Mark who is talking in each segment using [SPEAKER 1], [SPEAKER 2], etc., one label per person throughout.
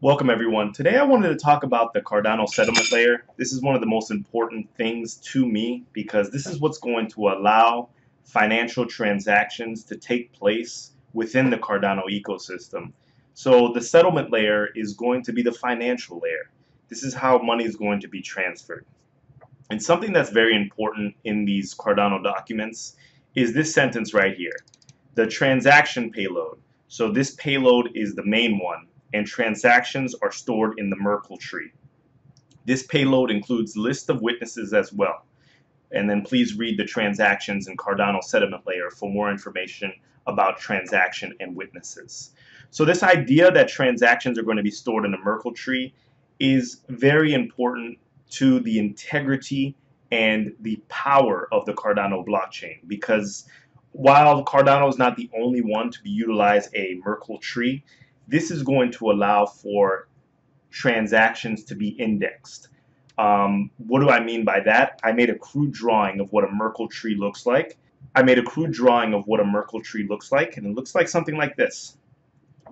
[SPEAKER 1] Welcome everyone. Today I wanted to talk about the Cardano settlement layer. This is one of the most important things to me because this is what's going to allow financial transactions to take place within the Cardano ecosystem. So the settlement layer is going to be the financial layer. This is how money is going to be transferred. And something that's very important in these Cardano documents is this sentence right here, the transaction payload. So this payload is the main one, and transactions are stored in the Merkel tree. This payload includes list of witnesses as well. And then please read the transactions in Cardano settlement layer for more information about transaction and witnesses. So this idea that transactions are going to be stored in the Merkel tree is very important to the integrity and the power of the Cardano blockchain, because while Cardano is not the only one to utilize a Merkle tree, this is going to allow for transactions to be indexed. What do I mean by that? I made a crude drawing of what a Merkle tree looks like. And it looks like something like this.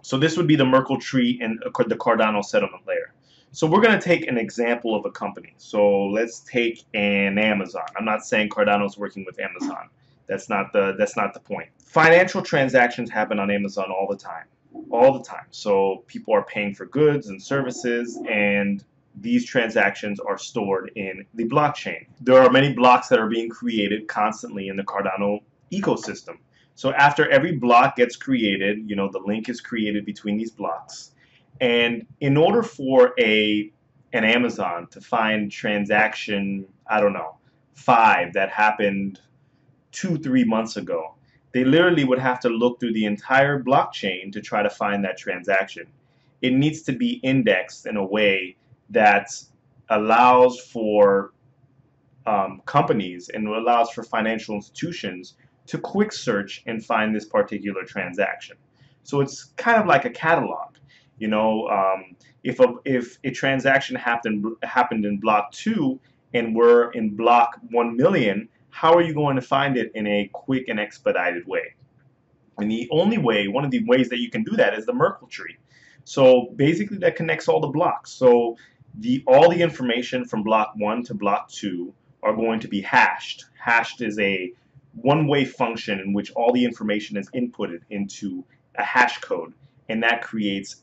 [SPEAKER 1] So this would be the Merkle tree in the Cardano settlement layer. So we're going to take an example of a company. So let's take an Amazon. I'm not saying Cardano is working with Amazon. That's not the point. Financial transactions happen on Amazon all the time. All the time. So people are paying for goods and services, and these transactions are stored in the blockchain. There are many blocks that are being created constantly in the Cardano ecosystem. So after every block gets created, the link is created between these blocks. And in order for an Amazon to find transaction, I don't know, 5 that happened 2-3 months ago, they literally would have to look through the entire blockchain to try to find that transaction. It needs to be indexed in a way that allows for companies and allows for financial institutions to quick search and find this particular transaction. So it's kind of like a catalog. If a transaction happened in block 2 and we're in block 1,000,000, how are you going to find it in a quick and expedited way? And the only way, one of the ways that you can do that is the Merkle tree. So basically that connects all the blocks. So all the information from block 1 to block 2 are going to be hashed. Hashed is a one-way function in which all the information is inputted into a hash code, and that creates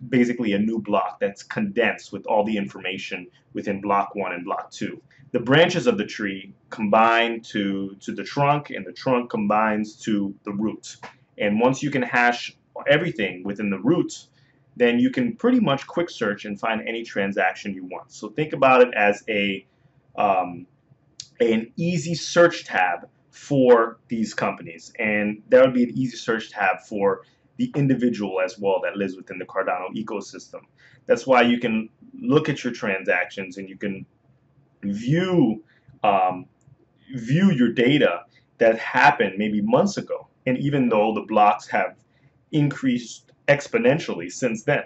[SPEAKER 1] basically a new block that's condensed with all the information within block 1 and block 2. The branches of the tree combine to the trunk, and the trunk combines to the root. And once you can hash everything within the root, then you can pretty much quick search and find any transaction you want. So think about it as an easy search tab for these companies, and that would be an easy search tab for the individual as well that lives within the Cardano ecosystem. That's why you can look at your transactions and you can view your data that happened maybe months ago, and even though the blocks have increased exponentially since then.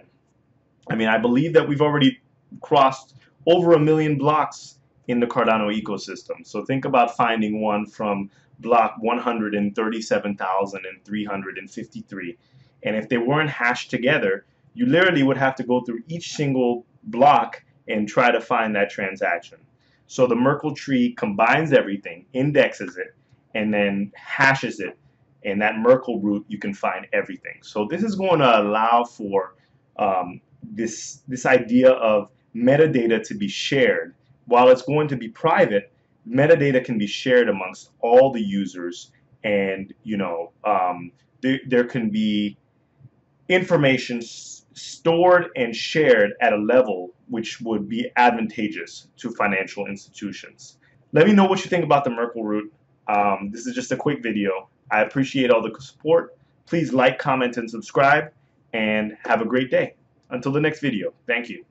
[SPEAKER 1] I mean, I believe that we've already crossed over 1,000,000 blocks in the Cardano ecosystem. So think about finding one from block 137,353. And if they weren't hashed together, you literally would have to go through each single block and try to find that transaction. So the Merkle tree combines everything, indexes it, and then hashes it. And that Merkle root, you can find everything. So this is going to allow for this idea of metadata to be shared. While it's going to be private, metadata can be shared amongst all the users, and there can be information stored and shared at a level which would be advantageous to financial institutions. Let me know what you think about the Merkle root. This is just a quick video. I appreciate all the support. Please like, comment, and subscribe, and have a great day. Until the next video, thank you.